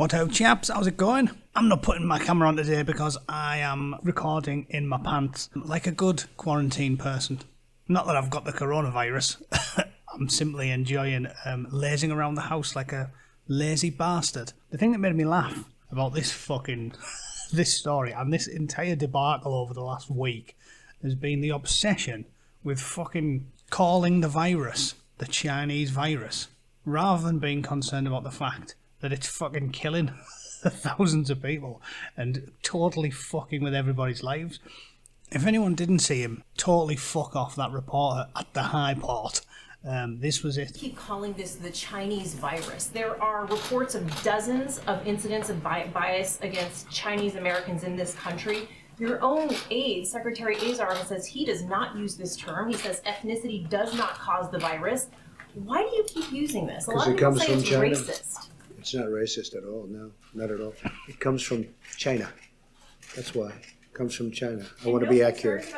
What up, chaps? How's it going? I'm not putting my camera on today because I am recording in my pants like a good quarantine person. Not that I've got the coronavirus. I'm simply enjoying lazing around the house like a lazy bastard. The thing that made me laugh about this story and this entire debacle over the last week has been the obsession with fucking calling the virus the Chinese virus, rather than being concerned about the fact that it's fucking killing thousands of people and totally fucking with everybody's lives. If anyone didn't see him totally fuck off that reporter at the High Port, this was it. Keep calling this the Chinese virus. There are reports of dozens of incidents of bias against Chinese Americans in this country. Your own aide, Secretary Azar, says he does not use this term. He says ethnicity does not cause the virus. Why do you keep using this? A lot of people say it's racist. It's not racist at all. No, not at all. It comes from China. That's why. It comes from China. I want to be accurate.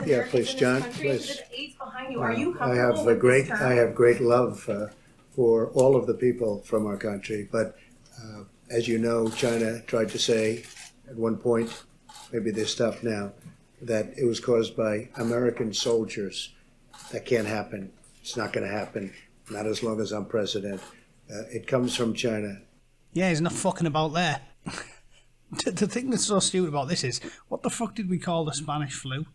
Yeah, please, John. Please. Are you I have great love for all of the people from our country. But as you know, China tried to say at one point, maybe they stopped now, that it was caused by American soldiers. That can't happen. It's not going to happen. Not as long as I'm president. It comes from China. Yeah, he's not fucking about there. The thing that's so stupid about this is, what the fuck did we call the Spanish flu?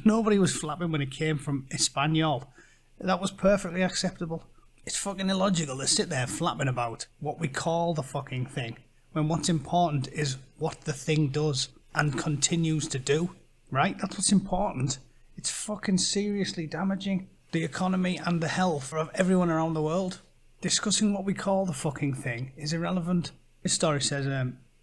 Nobody was flapping when it came from Espanol. That was perfectly acceptable. It's fucking illogical to sit there flapping about what we call the fucking thing, when what's important is what the thing does and continues to do, right? That's what's important. It's fucking seriously damaging the economy and the health of everyone around the world. Discussing what we call the fucking thing is irrelevant. This story says,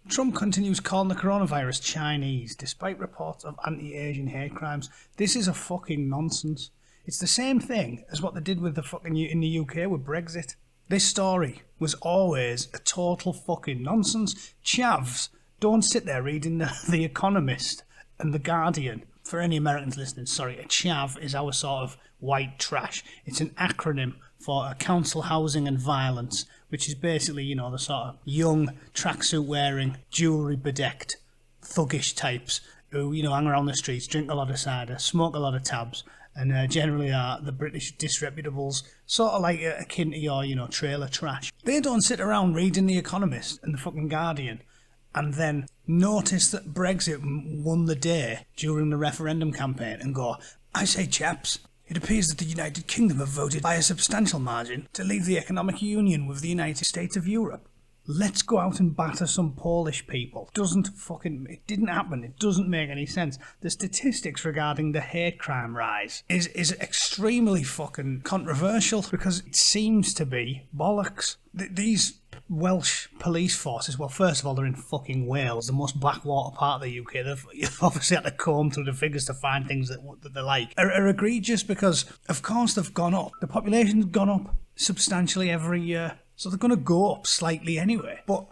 Trump continues calling the coronavirus Chinese, despite reports of anti-Asian hate crimes. This is a fucking nonsense. It's the same thing as what they did with the fucking in the UK with Brexit. This story was always a total fucking nonsense. Chavs, don't sit there reading the Economist and The Guardian. For any Americans listening, sorry, a chav is our sort of white trash. It's an acronym for council housing and violence, which is basically, you know, the sort of young, tracksuit wearing, jewellery bedecked, thuggish types who, you know, hang around the streets, drink a lot of cider, smoke a lot of tabs, and generally are the British disreputables, sort of like akin to your, you know, trailer trash. They don't sit around reading The Economist and the fucking Guardian and then notice that Brexit won the day during the referendum campaign and go, I say, chaps, it appears that the United Kingdom have voted by a substantial margin to leave the economic union with the United States of Europe. Let's go out and batter some Polish people. It didn't happen. It doesn't make any sense. The statistics regarding the hate crime rise is extremely fucking controversial because it seems to be bollocks. These Welsh police forces, well, first of all, they're in fucking Wales, the most backwater part of the UK. They've obviously had to comb through the figures to find things that they like. Are egregious because, of course, they've gone up. The population's gone up substantially every year. So they're going to go up slightly anyway. But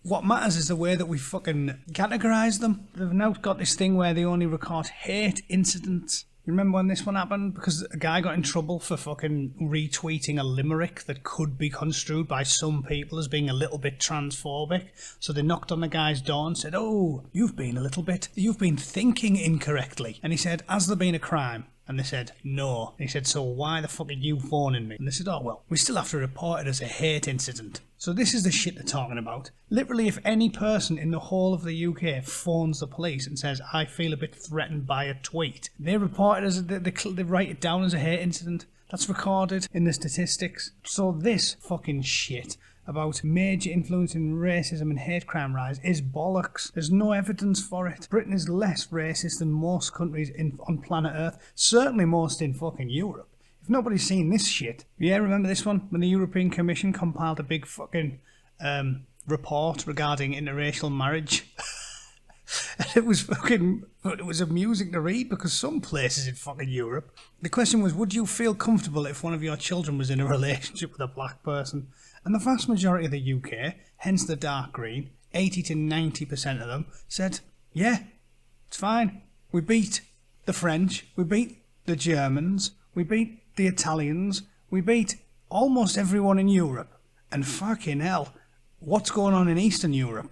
what matters is the way that we fucking categorise them. They've now got this thing where they only record hate incidents. You remember when this one happened? Because a guy got in trouble for fucking retweeting a limerick that could be construed by some people as being a little bit transphobic. So they knocked on the guy's door and said, oh, you've been thinking incorrectly. And he said, has there been a crime? And they said, no. And he said, so why the fuck are you phoning me? And they said, oh, well, we still have to report it as a hate incident. So this is the shit they're talking about. Literally, if any person in the whole of the UK phones the police and says, I feel a bit threatened by a tweet, they report it as, they write it down as a hate incident. That's recorded in the statistics. So this fucking shit about major influence in racism and hate crime rise is bollocks. There's no evidence for it. Britain is less racist than most countries on planet Earth, certainly most in fucking Europe. If nobody's seen this shit, yeah, remember this one? When the European Commission compiled a big fucking report regarding interracial marriage? And it was amusing to read because some places in fucking Europe, the question was, would you feel comfortable if one of your children was in a relationship with a black person? And the vast majority of the UK, hence the dark green, 80 to 90% of them, said, yeah, it's fine. We beat the French, we beat the Germans, we beat the Italians, we beat almost everyone in Europe. And fucking hell, what's going on in Eastern Europe?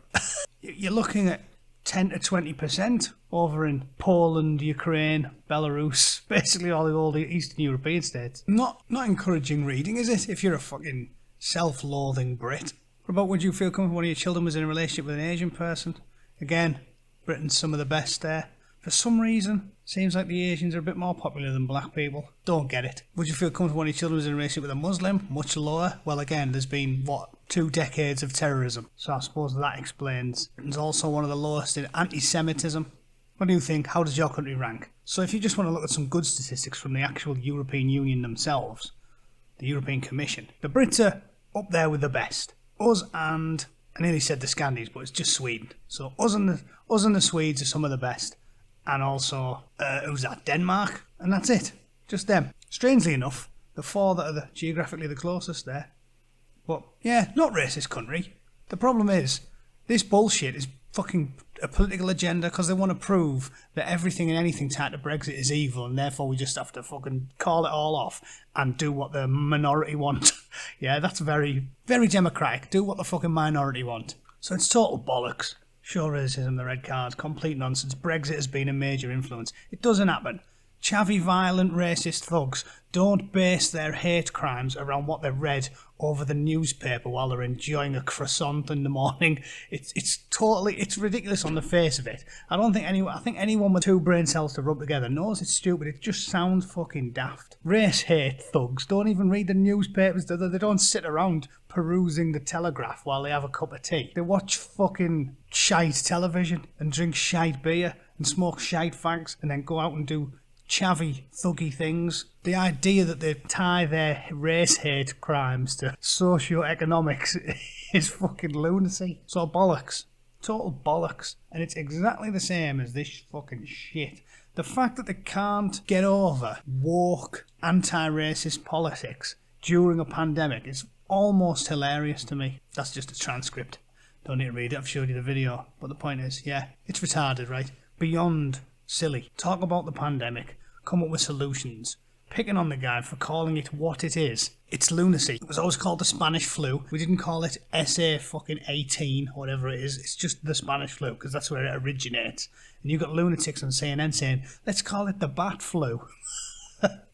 You're looking at 10 to 20% over in Poland, Ukraine, Belarus, basically all the Eastern European states. Not encouraging reading, is it, if you're a fucking self-loathing Brit? What about, would you feel comfortable when your children was in a relationship with an Asian person? Again, Britain's some of the best there. For some reason, seems like the Asians are a bit more popular than black people. Don't get it. Would you feel comfortable when your children was in a relationship with a Muslim? Much lower. Well, again, there's been, 2 decades of terrorism. So I suppose that explains. Britain's also one of the lowest in anti-Semitism. What do you think? How does your country rank? So if you just want to look at some good statistics from the actual European Union themselves, the European Commission, the Brits are up there with the best. Us and, I nearly said the Scandies, but it's just Sweden. So us and the Swedes are some of the best. And also, who's that? Denmark? And that's it. Just them. Strangely enough, the 4 that are geographically the closest there. But, yeah, not racist country. The problem is, this bullshit is fucking a political agenda because they want to prove that everything and anything tied to Brexit is evil and therefore we just have to fucking call it all off and do what the minority want. Yeah, that's very, very democratic. Do what the fucking minority want. So it's total bollocks. Sure racism, the red cards, complete nonsense. Brexit has been a major influence. It doesn't happen. Chavvy, violent, racist thugs don't base their hate crimes around what they read over the newspaper while they're enjoying a croissant in the morning. It's ridiculous on the face of it. I think anyone with 2 brain cells to rub together knows it's stupid. It just sounds fucking daft. Race hate thugs don't even read the newspapers. They don't sit around perusing the Telegraph while they have a cup of tea. They watch fucking shite television and drink shite beer and smoke shite fags and then go out and do chavvy, thuggy things. The idea that they tie their race hate crimes to socio-economics is fucking lunacy. So bollocks. Total bollocks. And it's exactly the same as this fucking shit. The fact that they can't get over woke, anti-racist politics during a pandemic is almost hilarious to me. That's just a transcript. Don't need to read it, I've showed you the video. But the point is, yeah, it's retarded, right? Beyond silly. Talk about the pandemic. Come up with solutions. Picking on the guy for calling it what it is. It's lunacy. It was always called the Spanish flu. We didn't call it SA fucking 18 or whatever it is. It's just the Spanish flu because that's where it originates. And you've got lunatics on CNN saying, let's call it the bat flu.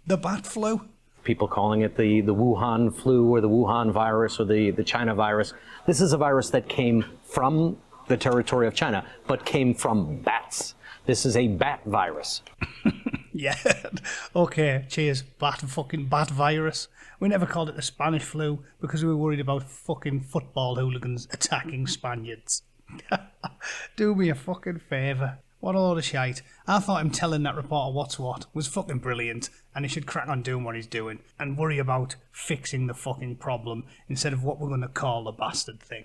The bat flu? People calling it the Wuhan flu or the Wuhan virus or the China virus. This is a virus that came from the territory of China, but came from bats. This is a bat virus. Yeah. Okay, cheers. Fucking bat virus. We never called it the Spanish flu because we were worried about fucking football hooligans attacking Spaniards. Do me a fucking favour. What a load of shite. I thought him telling that reporter what's what was fucking brilliant and he should crack on doing what he's doing and worry about fixing the fucking problem instead of what we're going to call the bastard thing.